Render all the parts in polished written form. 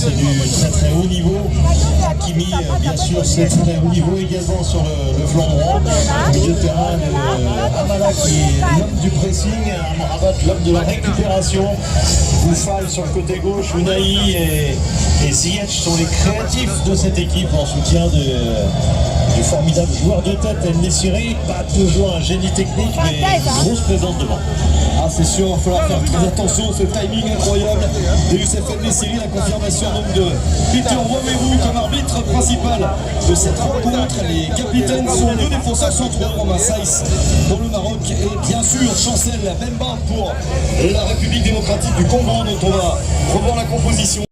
C'est du très très haut niveau. Hakimi, bien sûr, c'est très haut niveau également sur le flanc droit. Au milieu de terrain, Amala qui est l'homme du pressing, Amrabat l'homme de la récupération. Boufal sur le côté gauche, Unai et Ziyech sont les créatifs de cette équipe en soutien du formidable joueur de tête El Nessiri. Pas toujours un génie technique, mais une grosse présence devant. Ah, c'est sûr, il va falloir faire très attention, ce timing incroyable de Youssef El Nessiri, la confirmation donc de Peter Wamérou comme arbitre principal de cette rencontre. Les capitaines sont deux défenseurs centraux, Romain Saïs pour le Maroc et bien sûr Chancel Bemba pour la République démocratique du Congo, dont on va revoir la composition.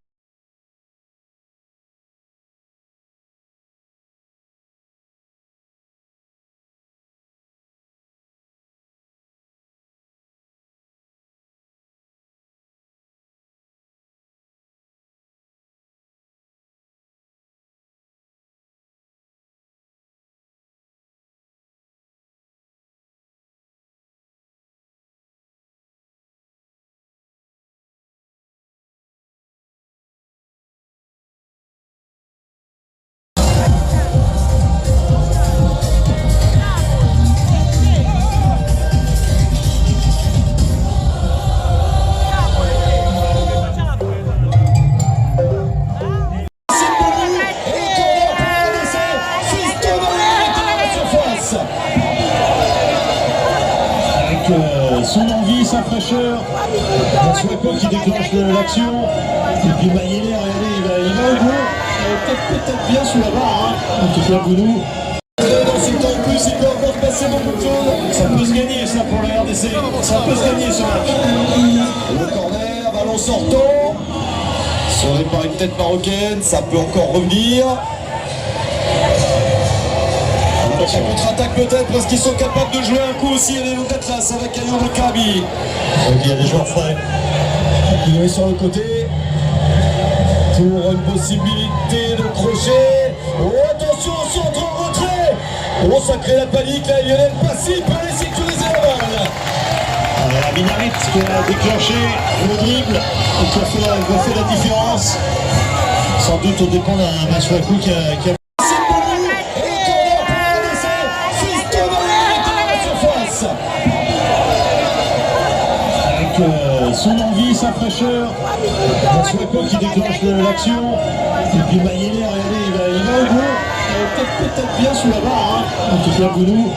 Son envie, sa fraîcheur, son épaule qui déclenche l'action. Et puis Mayele, regardez, il va au bout. Peut-être bien sous la barre, hein. En tout cas, Bounou. Dans ce temps en plus, il peut encore passer beaucoup de choses. Ça peut se gagner, ça, pour la RDC. Ça peut se gagner, ce match. Le corner, ballon sortant. Sur les paris de tête marocaine, ça peut encore revenir. La contre-attaque peut-être parce qu'ils sont capables de jouer un coup aussi. Elle est peut-être là avec Ayoub Kabi. Il y a des joueurs frais. Il est sur le côté pour une possibilité de crochet. Oh, attention, centre en retrait. Oh, ça crée la panique là. Lionel Passy peut aller sécuriser la balle. Minarit qui a déclenché le dribble et qui a fait la différence. Sans doute au dépend d'un Masuaku qui a son envie, sa fraîcheur, son épaule qui déclenche l'action. Et puis Mayele, regardez, il va au bout. Peut-être bien sous la barre, hein. En tout cas, Bounou.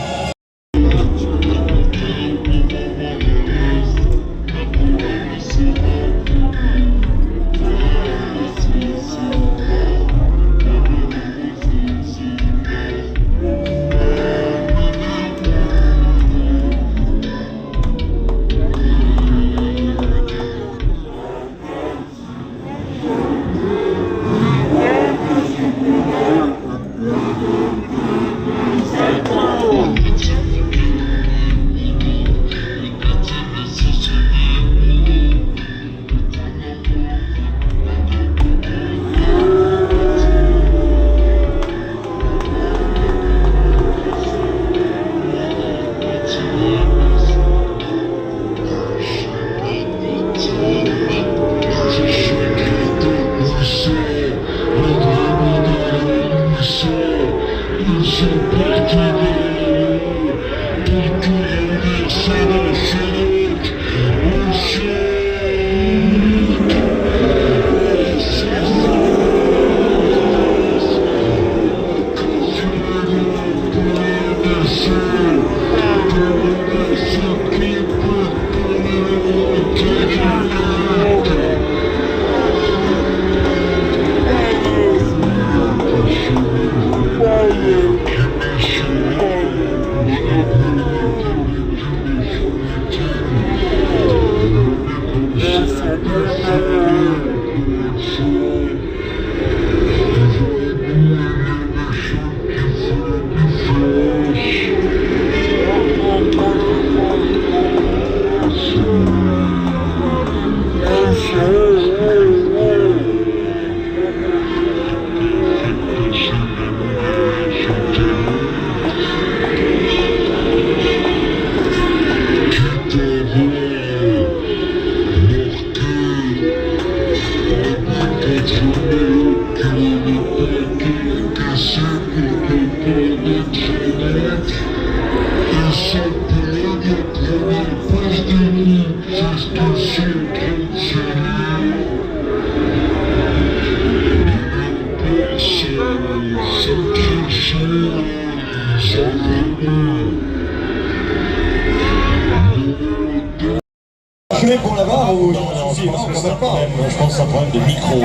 Clé pour la barre ou Non, je pense que c'est un problème, de micro,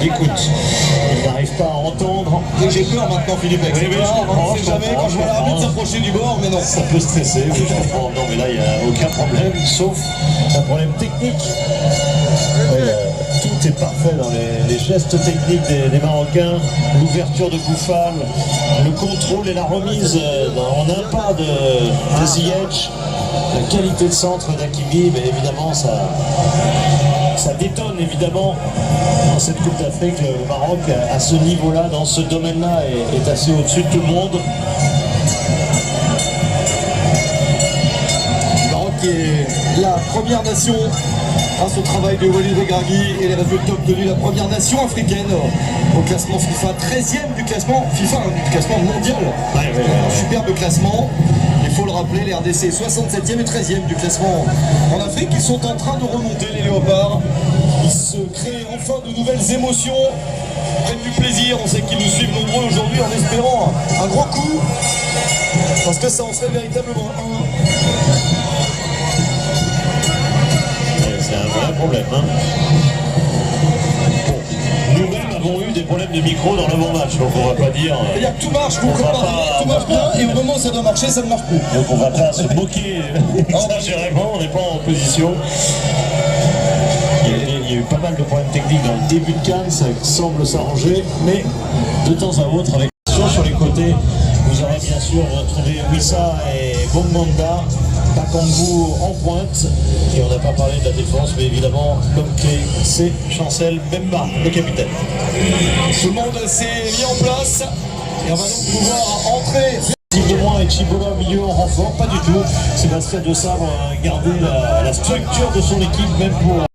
d'écoute. Il n'arrive pas à entendre. J'ai peur maintenant, Philippe. Oui, je comprends, on ne sait jamais quand je vois l'arbitre s'approcher du bord, mais non. Ça peut stresser, oui, je comprends. Non, mais là, il n'y a aucun problème, sauf un problème technique. Tout est parfait dans les gestes techniques des Marocains, l'ouverture de Koufal, le contrôle et la remise en un pas de Ziyech, la qualité de centre d'Hakimi, mais évidemment ça détonne évidemment dans cette Coupe d'Afrique. Le Maroc à ce niveau-là, dans ce domaine-là, est assez au-dessus de tout le monde. Le Maroc est la première nation grâce au travail de Walid Regragui et les résultats obtenus, la première nation africaine au classement FIFA, 13e du classement FIFA, du classement mondial. Un superbe classement. Il faut le rappeler, les RDC 67e et 13e du classement en Afrique. Ils sont en train de remonter, les Léopards. Il se crée enfin de nouvelles émotions, prennent du plaisir. On sait qu'ils nous suivent nombreux aujourd'hui en espérant un gros coup, parce que ça en serait véritablement un. C'est un vrai problème. Hein. Bon, nous-mêmes avons eu des problèmes de micro dans l'avant-match, donc on va pas dire... C'est-à-dire que tout marche, tout marche bien, et au moment où ça doit marcher, ça ne marche plus. Donc on va pas se moquer exagérément, on n'est pas en position. Il y a eu pas mal de problèmes techniques dans le début de Cannes, ça semble s'arranger, mais de temps à autre, avec sur les côtés, vous aurez bien sûr retrouvé Wissa et Bonganda, Bakambu en pointe, et on n'a pas parlé de la défense, mais évidemment, l'homme clé, c'est Chancel Mbemba, le capitaine. Tout le monde s'est mis en place, et on va donc pouvoir entrer. De moins et Chibola au milieu en renfort, pas du tout. Sébastien De Sabre a gardé la structure de son équipe, même pour...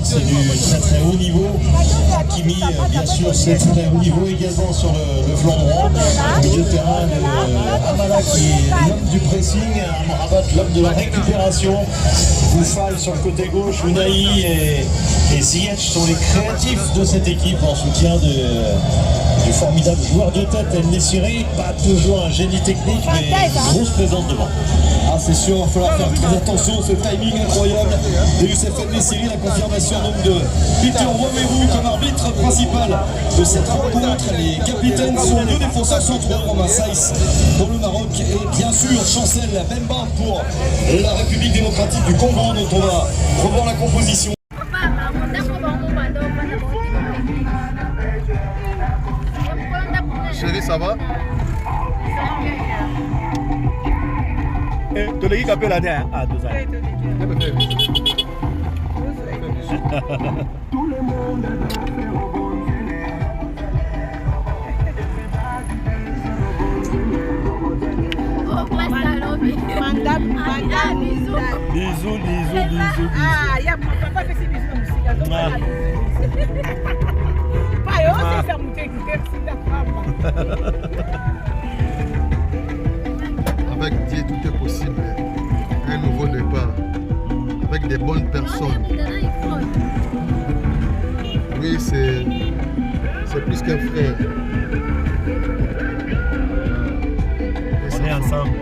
C'est du très très haut niveau. Hakimi, bien sûr, c'est très haut niveau également sur le flanc droit. Au milieu de terrain, Amala qui est l'homme du pressing, Amrabat l'homme de la récupération. Koufal sur le côté gauche, Unai et Ziyech sont les créatifs de cette équipe en soutien du formidable joueur de tête El Nessiri. Pas toujours un génie technique, mais une grosse présence devant. Ah, c'est sûr, il va falloir faire très attention, ce timing incroyable de Youssef El Nessiri, la confirmation donc de Peter Wameru comme arbitre principal de cette rencontre. Les capitaines sont deux défenseurs centraux, Romain Saïs pour le Maroc et bien sûr Chancel Mbemba pour la République démocratique du Congo, dont on va revoir la composition. Chérie, ça va? Tu l'as dit qu'appelle la dernière? Ah, 2 ans. Tout le monde bisous. Ah, il y a papa fait ses bisous dans le pas eux, c'est faire monter avec Dieu, tout est possible. Un nouveau départ. Avec des bonnes personnes. Oui, c'est plus qu'un frère. On est ensemble.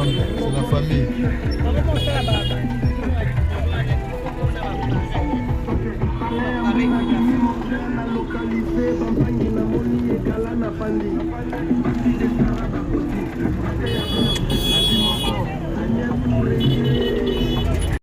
C'est la famille.